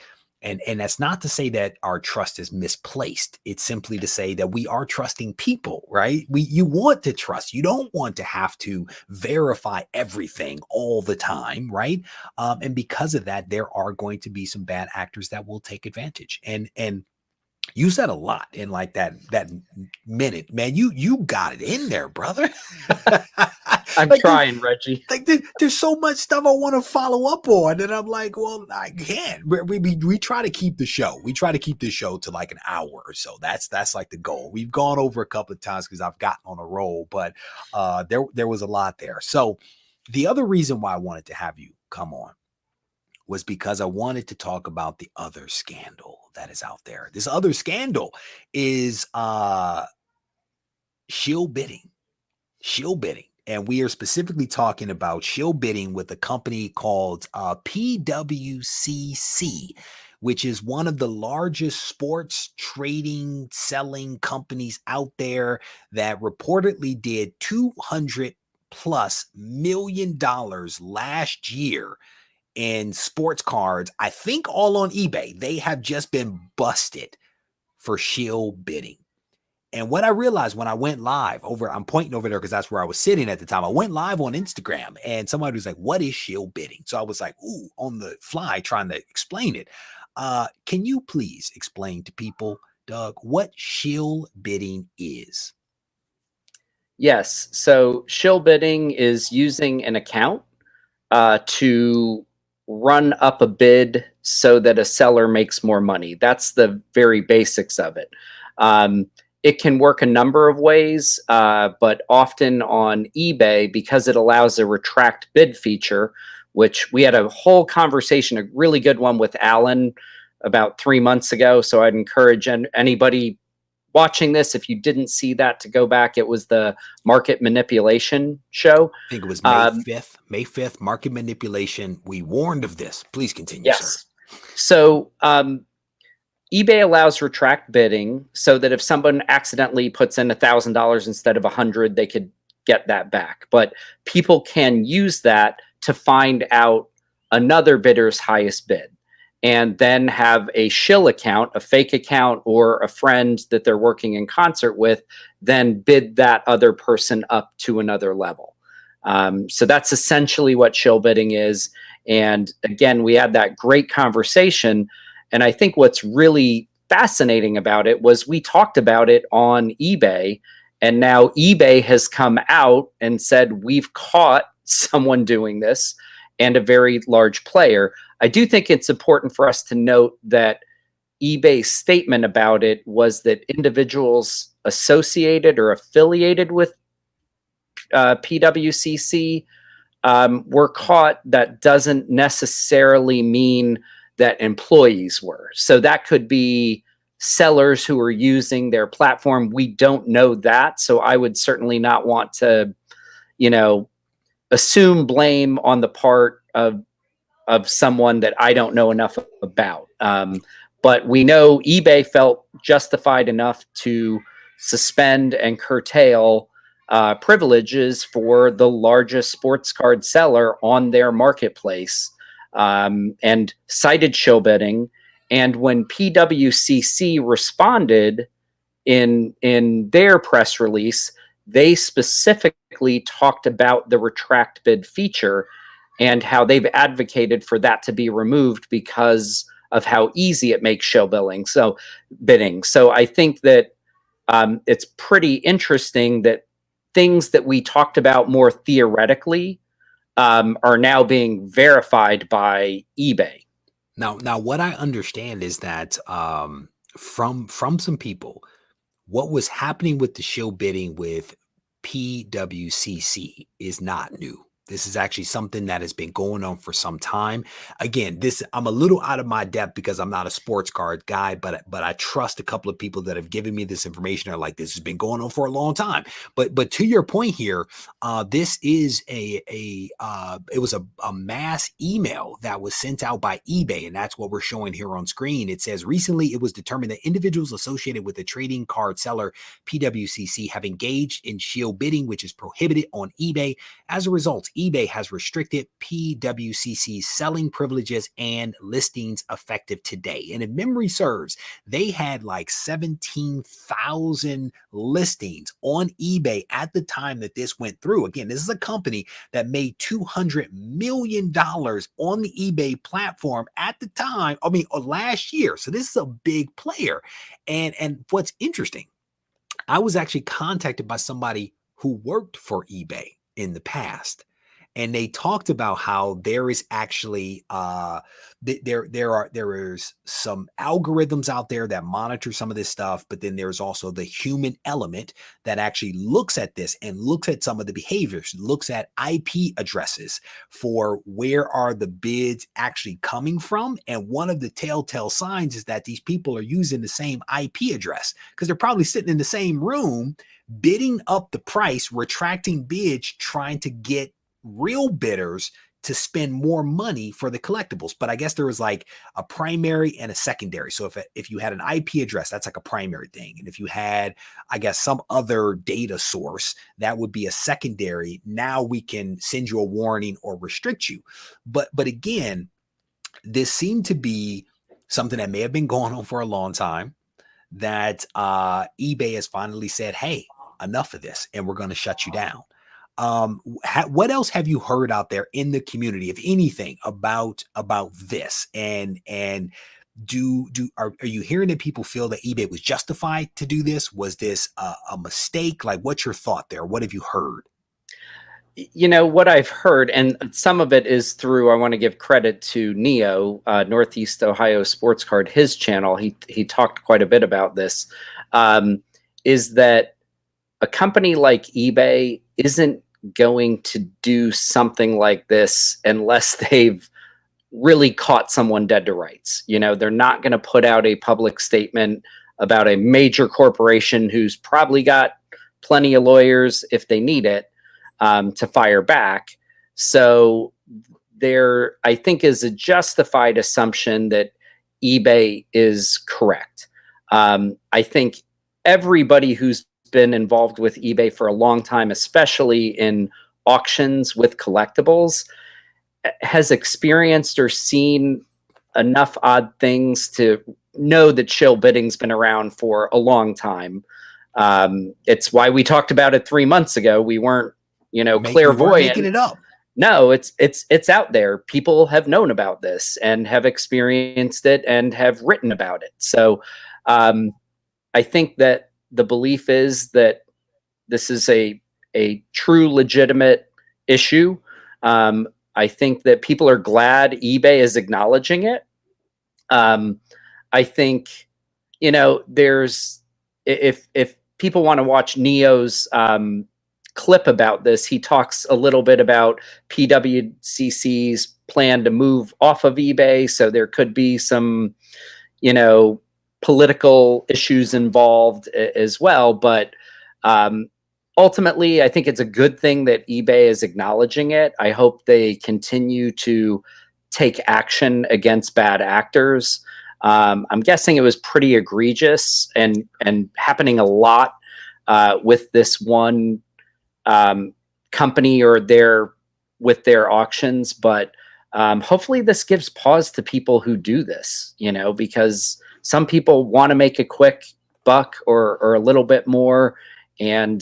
S2: And that's not to say that our trust is misplaced. It's simply to say that we are trusting people, right? You want to trust. You don't want to have to verify everything all the time, right? And because of that, there are going to be some bad actors that will take advantage. And you said a lot in like that minute, man. You got it in there, brother.
S5: I'm
S2: Like,
S5: trying, Reggie.
S2: like there's so much stuff I want to follow up on, and I'm like, well, I can't. We try to keep the show. We try to keep the show to like an hour or so. That's like the goal. We've gone over a couple of times because I've gotten on a roll, but there was a lot there. So the other reason why I wanted to have you come on was because I wanted to talk about the other scandal that is out there. This other scandal is shill bidding. Shill bidding. And we are specifically talking about shill bidding with a company called PWCC, which is one of the largest sports trading, selling companies out there that reportedly did $200+ million last year in sports cards. I think all on eBay. They have just been busted for shill bidding. And what I realized when I went live over, I'm pointing over there because that's where I was sitting at the time. I went live on Instagram and somebody was like, what is shill bidding? So I was like, ooh, on the fly trying to explain it. Can you please explain to people, Doug, what shill bidding is?
S5: Yes. So shill bidding is using an account to run up a bid so that a seller makes more money. That's the very basics of it. It can work a number of ways, but often on eBay, because it allows a retract bid feature, which we had a whole conversation, a really good one with Alan about 3 months ago. So I'd encourage anybody watching this, if you didn't see that, to go back. It was the market manipulation show.
S2: I think it was May 5th, market manipulation. We warned of this. Please continue,
S5: yes.
S2: sir.
S5: So eBay allows retract bidding so that if someone accidentally puts in $1,000 instead of 100, they could get that back. But people can use that to find out another bidder's highest bid and then have a shill account, a fake account, or a friend that they're working in concert with, then bid that other person up to another level. So that's essentially what shill bidding is. And again, we had that great conversation. And I think what's really fascinating about it was we talked about it on eBay, and now eBay has come out and said, we've caught someone doing this, and a very large player. I do think it's important for us to note that eBay's statement about it was that individuals associated or affiliated with PWCC were caught. That doesn't necessarily mean that employees were. So that could be sellers who are using their platform. We don't know that. So I would certainly not want to, assume blame on the part of someone that I don't know enough about. But we know eBay felt justified enough to suspend and curtail privileges for the largest sports card seller on their marketplace, and cited shill bidding. And when PWCC responded in their press release, they specifically talked about the retract bid feature and how they've advocated for that to be removed because of how easy it makes shill bidding. So I think that it's pretty interesting that things that we talked about more theoretically are now being verified by eBay.
S2: Now, what I understand is that from some people, what was happening with the shill bidding with PWCC is not new. This is actually something that has been going on for some time. Again, I'm a little out of my depth because I'm not a sports card guy, but I trust a couple of people that have given me this information. Are like, this has been going on for a long time. But to your point here, this is it was a mass email that was sent out by eBay, and that's what we're showing here on screen. It says, recently it was determined that individuals associated with the trading card seller PWCC have engaged in shill bidding, which is prohibited on eBay. As a result, eBay has restricted PWCC's selling privileges and listings effective today. And if memory serves, they had like 17,000 listings on eBay at the time that this went through. Again, this is a company that made $200 million on the eBay platform at the time, last year. So this is a big player. And what's interesting, I was actually contacted by somebody who worked for eBay. in the past. And they talked about how there is actually there is some algorithms out there that monitor some of this stuff, but then there's also the human element that actually looks at this and looks at some of the behaviors, looks at IP addresses for where are the bids actually coming from. And one of the telltale signs is that these people are using the same IP address because they're probably sitting in the same room, bidding up the price, retracting bids, trying to get real bidders to spend more money for the collectibles. But I guess there was like a primary and a secondary. So if you had an IP address, that's like a primary thing. And if you had, I guess, some other data source, that would be a secondary. Now we can send you a warning or restrict you. But again, this seemed to be something that may have been going on for a long time, that eBay has finally said, hey, enough of this, and we're going to shut you down. What else have you heard out there in the community, if anything, about this? And are you hearing that people feel that eBay was justified to do this? Was this a mistake? Like, what's your thought there? What have you heard?
S5: You know, what I've heard, and some of it is through, I want to give credit to Neo, Northeast Ohio Sports Card, his channel. He talked quite a bit about this, is that a company like eBay isn't going to do something like this unless they've really caught someone dead to rights. You know, they're not going to put out a public statement about a major corporation who's probably got plenty of lawyers if they need it to fire back. So there, I think, is a justified assumption that eBay is correct. I think everybody who's been involved with eBay for a long time, especially in auctions with collectibles, has experienced or seen enough odd things to know that shill bidding's been around for a long time. It's why we talked about it 3 months ago. We weren't, clairvoyant.
S2: Making it up.
S5: No, it's out there. People have known about this and have experienced it and have written about it. So I think that the belief is that this is a true legitimate issue. I think that people are glad eBay is acknowledging it. I think, there's, if people want to watch Neo's clip about this, he talks a little bit about PWCC's plan to move off of eBay. So there could be some, political issues involved as well. But ultimately, I think it's a good thing that eBay is acknowledging it. I hope they continue to take action against bad actors. I'm guessing it was pretty egregious and happening a lot with this one company or with their auctions. But hopefully this gives pause to people who do this, because some people want to make a quick buck or a little bit more. And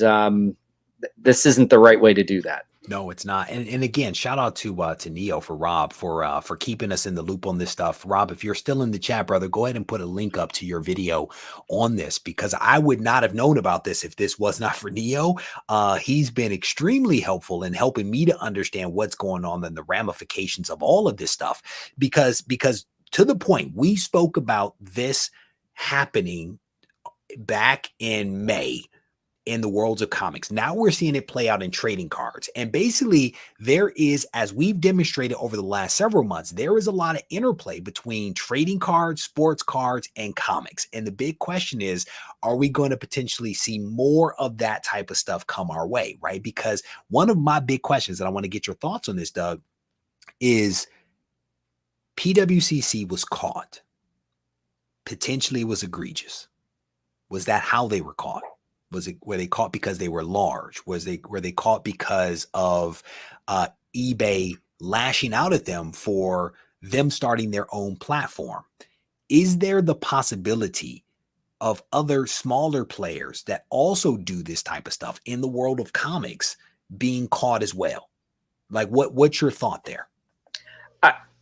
S5: this isn't the right way to do that.
S2: No, it's not. And again, shout out to Neo, for Rob, for keeping us in the loop on this stuff. Rob, if you're still in the chat, brother, go ahead and put a link up to your video on this, because I would not have known about this if this was not for Neo. He's been extremely helpful in helping me to understand what's going on and the ramifications of all of this stuff, because to the point, we spoke about this happening back in May in the worlds of comics. Now we're seeing it play out in trading cards. And basically there is, as we've demonstrated over the last several months, there is a lot of interplay between trading cards, sports cards, and comics. And the big question is, are we going to potentially see more of that type of stuff come our way, right? Because one of my big questions, and I want to get your thoughts on this, Doug, is PWCC was caught. Potentially it was egregious. Was that how they were caught? Were they caught because they were large? Were they caught because of eBay lashing out at them for them starting their own platform? Is there the possibility of other smaller players that also do this type of stuff in the world of comics being caught as well? Like, what's your thought there?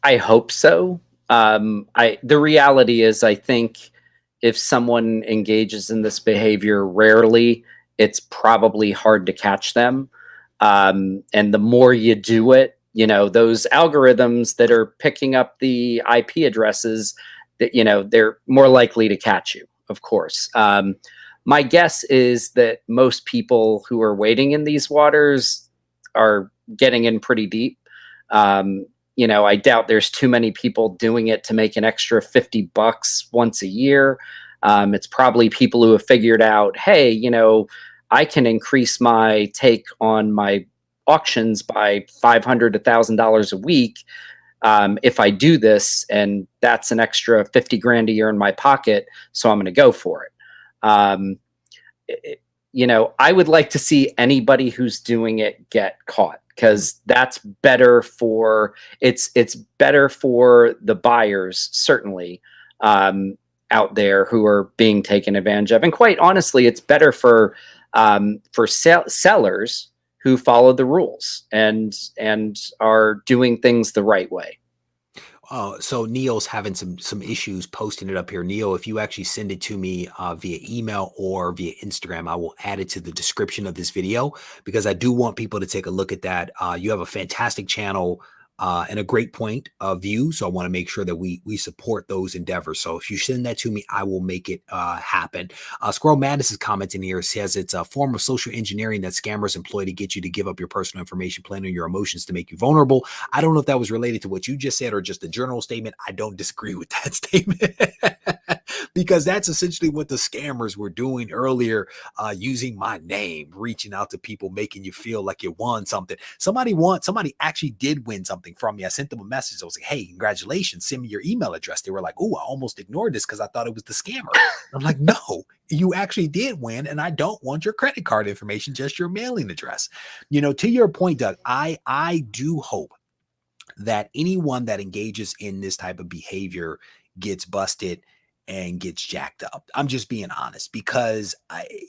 S5: I hope so. The reality is, I think if someone engages in this behavior rarely, it's probably hard to catch them. And the more you do it, you know, those algorithms that are picking up the IP addresses, that, you know, they're more likely to catch you, of course. My guess is that most people who are wading in these waters are getting in pretty deep. You know, I doubt there's too many people doing it to make an extra $50 once a year. It's probably people who have figured out, hey, you know, I can increase my take on my auctions by $500 to $1,000 a week if I do this, and that's an extra 50 grand a year in my pocket, so I'm going to go for it. You know, I would like to see anybody who's doing it get caught, because that's better for it's better for the buyers, certainly, out there who are being taken advantage of, and quite honestly, it's better for sellers who follow the rules and are doing things the right way.
S2: So Neil's having some issues posting it up here. Neil, if you actually send it to me via email or via Instagram, I will add it to the description of this video, because I do want people to take a look at that. You have a fantastic channel and a great point of view, so I want to make sure that we support those endeavors. So if you send that to me, I will make it happen. Squirrel Madness is commenting here, says it's a form of social engineering that scammers employ to get you to give up your personal information, playing on your emotions to make you vulnerable. I don't know if that was related to what you just said or just a general statement. I don't disagree with that statement. Because that's essentially what the scammers were doing earlier, using my name, reaching out to people, making you feel like you won something. Somebody actually did win something from me. I sent them a message. I was like, hey, congratulations, send me your email address. They were like, oh, I almost ignored this because I thought it was the scammer. I'm like, no, you actually did win, and I don't want your credit card information, just your mailing address. You know, to your point, Doug, I do hope that anyone that engages in this type of behavior gets busted and gets jacked up. I'm just being honest, because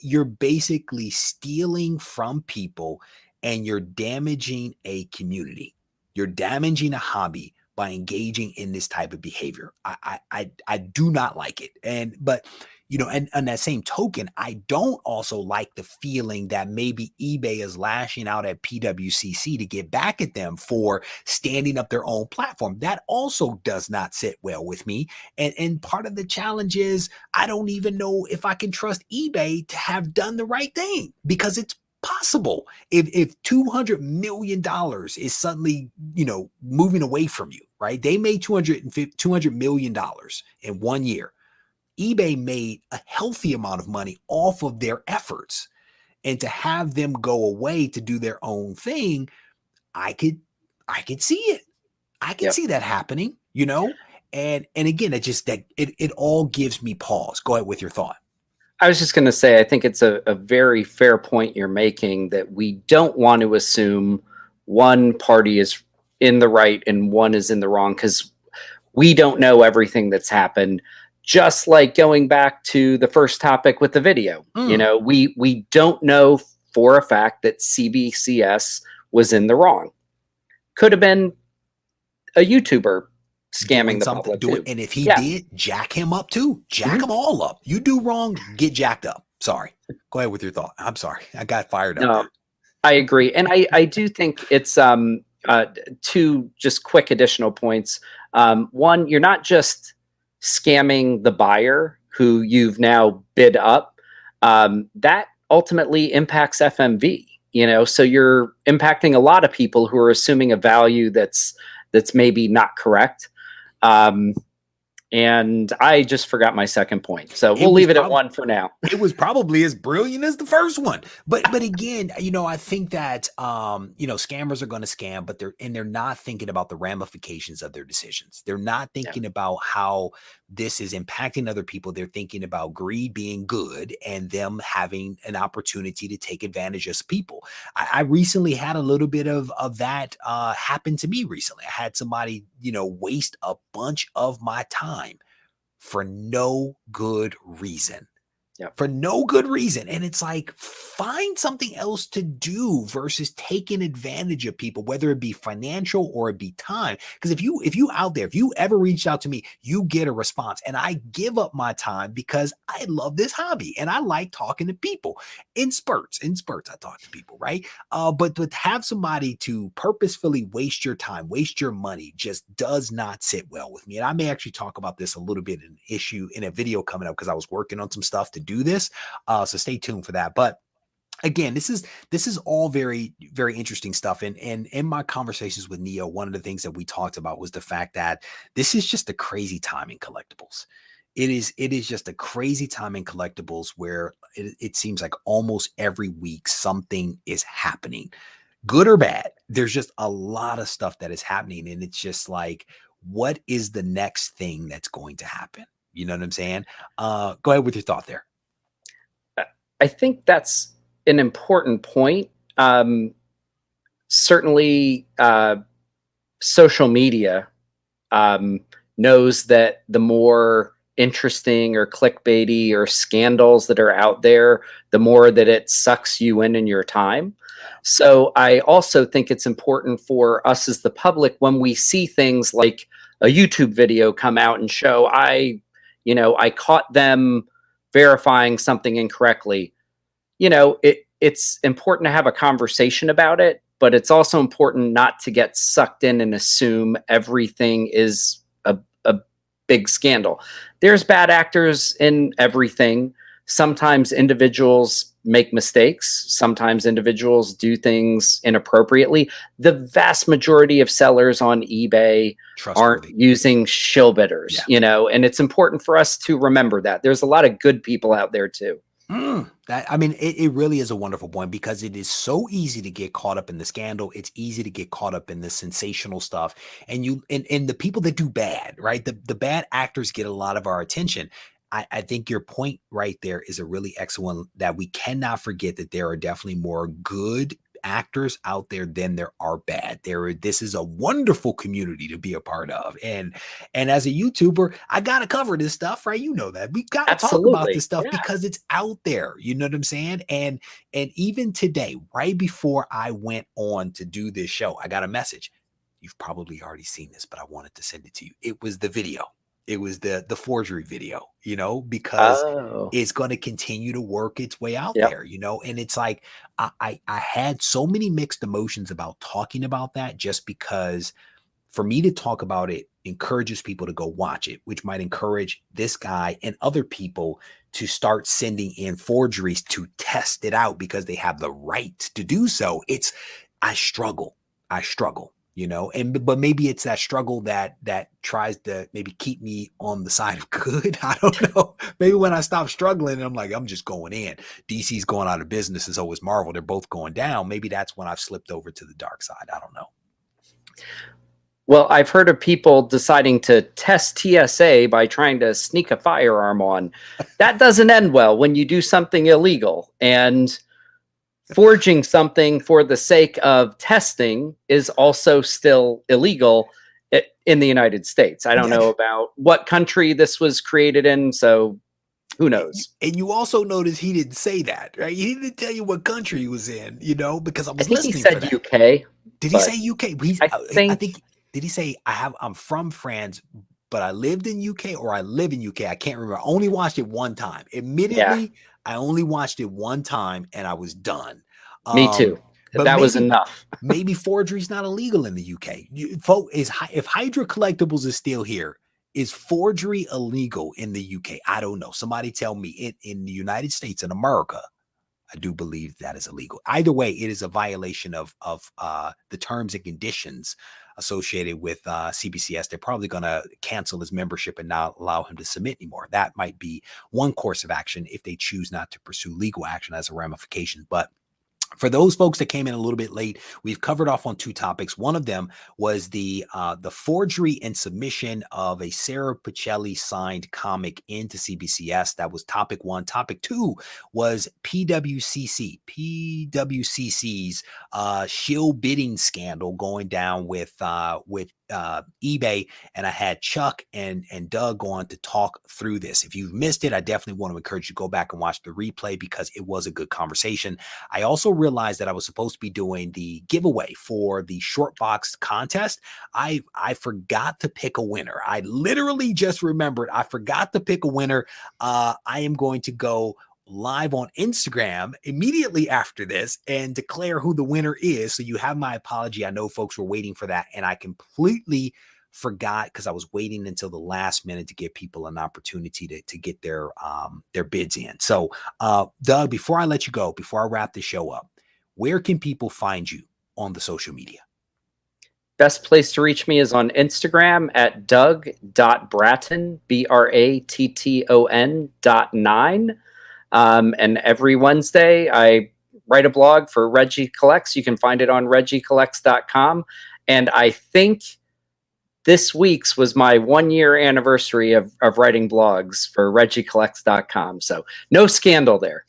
S2: you're basically stealing from people and you're damaging a community. You're damaging a hobby by engaging in this type of behavior. I do not like it. But you know, and on that same token, I don't also like the feeling that maybe eBay is lashing out at PWCC to get back at them for standing up their own platform. That also does not sit well with me. And part of the challenge is I don't even know if I can trust eBay to have done the right thing, because it's possible if $200 million is suddenly, you know, moving away from you, right? They made $200 million in 1 year. eBay made a healthy amount of money off of their efforts, and to have them go away to do their own thing, I could see it. I can see that happening, you know? And again, it all gives me pause. Go ahead with your thought.
S5: I was just going to say, I think it's a very fair point you're making, that we don't want to assume one party is in the right and one is in the wrong, because we don't know everything that's happened. Just like going back to the first topic with the video, you know, we don't know for a fact that CBCS was in the wrong. Could have been a YouTuber scamming the public too.
S2: And if he did, jack him up too. Jack them all up. You do wrong, get jacked up. Sorry. Go ahead with your thought. I'm sorry. I got fired up.
S5: No, I agree. And I do think it's two just quick additional points. One, you're not just scamming the buyer who you've now bid up. That ultimately impacts FMV, you know, so you're impacting a lot of people who are assuming a value that's maybe not correct. And I just forgot my second point, so we'll leave it at one for now.
S2: It was probably as brilliant as the first one, but again, you know, I think that you know, scammers are going to scam, but they're not thinking about the ramifications of their decisions. They're not thinking about how this is impacting other people. They're thinking about greed being good and them having an opportunity to take advantage of people. I recently had a little bit of that happen to me recently. I had somebody, you know, waste a bunch of my time for no good reason.
S5: Yep.
S2: for no good reason. And it's like, find something else to do versus taking advantage of people, whether it be financial or it be time. Because if you out there, if you ever reached out to me, you get a response. And I give up my time because I love this hobby and I like talking to people in spurts. I talk to people, right? But to have somebody to purposefully waste your time, waste your money just does not sit well with me. And I may actually talk about this a little bit in an issue in a video coming up because I was working on some stuff to do this. So stay tuned for that. But again, this is all very, very interesting stuff. And in my conversations with Neo, one of the things that we talked about was the fact that this is just a crazy time in collectibles. It is just a crazy time in collectibles where it seems like almost every week something is happening, good or bad. There's just a lot of stuff that is happening. And it's just like, what is the next thing that's going to happen? You know what I'm saying? Go ahead with your thought there.
S5: I think that's an important point. Certainly, social media knows that the more interesting or clickbaity or scandals that are out there, the more that it sucks you in your time. So I also think it's important for us as the public, when we see things like a YouTube video come out and show, I caught them verifying something incorrectly. It's important to have a conversation about it, but it's also important not to get sucked in and assume everything is a big scandal. There's bad actors in everything. Sometimes individuals make mistakes. Sometimes individuals do things inappropriately. The vast majority of sellers on eBay aren't using shill bidders, and it's important for us to remember that. There's a lot of good people out there too.
S2: It really is a wonderful point because it is so easy to get caught up in the scandal. It's easy to get caught up in the sensational stuff. And the people that do bad, right? The bad actors get a lot of our attention. I think your point right there is a really excellent one, that we cannot forget that there are definitely more good actors out there than there are bad. This is a wonderful community to be a part of. And as a YouTuber, I gotta cover this stuff, right? You know that. We gotta talk about this stuff because it's out there. You know what I'm saying? And even today, right before I went on to do this show, I got a message. You've probably already seen this, but I wanted to send it to you. It was the video. It was the forgery video, because it's going to continue to work its way out there, and it's like, I had so many mixed emotions about talking about that, just because for me to talk about it encourages people to go watch it, which might encourage this guy and other people to start sending in forgeries to test it out because they have the right to do so. I struggle. But maybe it's that struggle that tries to maybe keep me on the side of good. I don't know. Maybe when I stop struggling, I'm like, I'm just going in. DC's going out of business, and so is Marvel. They're both going down. Maybe that's when I've slipped over to the dark side. I don't know.
S5: Well, I've heard of people deciding to test TSA by trying to sneak a firearm on. That doesn't end well when you do something illegal. And forging something for the sake of testing is also still illegal in the United States. I don't know about what country this was created in, so who knows? And
S2: you also notice he didn't say that, right? He didn't tell you what country he was in, because I was
S5: listening.
S2: He
S5: said UK.
S2: Did he say UK? I think did he say I'm from France, but I lived in UK, or I live in UK? I can't remember. I only watched it one time. Admittedly, I only watched it one time and I was done.
S5: Me too. But that was enough.
S2: Maybe forgery is not illegal in the UK. If Hydra Collectibles is still here, is forgery illegal in the UK? I don't know. Somebody tell me. In the United States, in America, I do believe that is illegal. Either way, it is a violation of the terms and conditions associated with CBCS. They're probably going to cancel his membership and not allow him to submit anymore. That might be one course of action if they choose not to pursue legal action as a ramification. But for those folks that came in a little bit late, we've covered off on two topics. One of them was the forgery and submission of a Sarah Pichelli signed comic into CBCS. That was topic one. Topic two was PWCC's Shill bidding scandal going down with eBay, and I had Chuck and Doug on to talk through this. If you've missed it, I definitely want to encourage you to go back and watch the replay because it was a good conversation. I also realized that I was supposed to be doing the giveaway for the short box contest. I forgot to pick a winner. I literally just remembered I forgot to pick a winner. I am going to go live on Instagram immediately after this and declare who the winner is. So you have my apology. I know folks were waiting for that, and I completely forgot because I was waiting until the last minute to give people an opportunity to get their bids in. So Doug, before I let you go, before I wrap the show up, where can people find you on the social media?
S5: Best place to reach me is on Instagram at doug.bratton, BRATTON.9. And every Wednesday, I write a blog for Regie Collects. You can find it on regiecollects.com. And I think this week's was my 1-year anniversary of writing blogs for regiecollects.com. So no scandal there.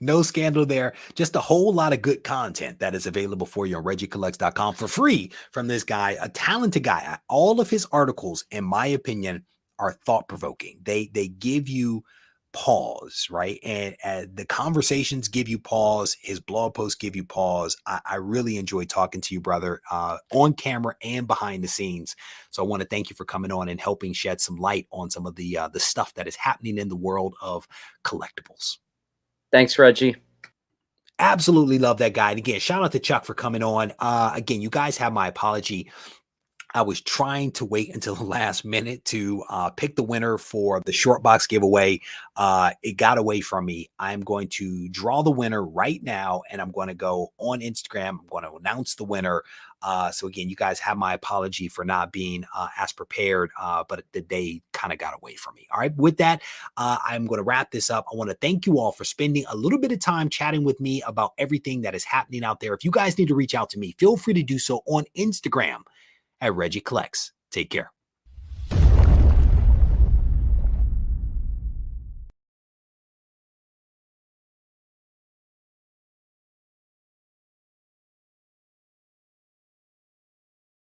S2: No scandal there. Just a whole lot of good content that is available for you on regiecollects.com for free from this guy, a talented guy. All of his articles, in my opinion, are thought-provoking. They give you pause, right? And the conversations give you pause. His blog posts give you pause. I really enjoy talking to you, brother, on camera and behind the scenes. So I want to thank you for coming on and helping shed some light on some of the stuff that is happening in the world of collectibles.
S5: Thanks, Regie.
S2: Absolutely love that guy. And again, shout out to Chuck for coming on. Again, you guys have my apology. I was trying to wait until the last minute to pick the winner for the short box giveaway. It got away from me. I'm going to draw the winner right now, and I'm going to go on Instagram. I'm going to announce the winner. So again, you guys have my apology for not being as prepared, but the day kind of got away from me. All right. With that, I'm going to wrap this up. I want to thank you all for spending a little bit of time chatting with me about everything that is happening out there. If you guys need to reach out to me, feel free to do so on Instagram at Regie Collects. Take care.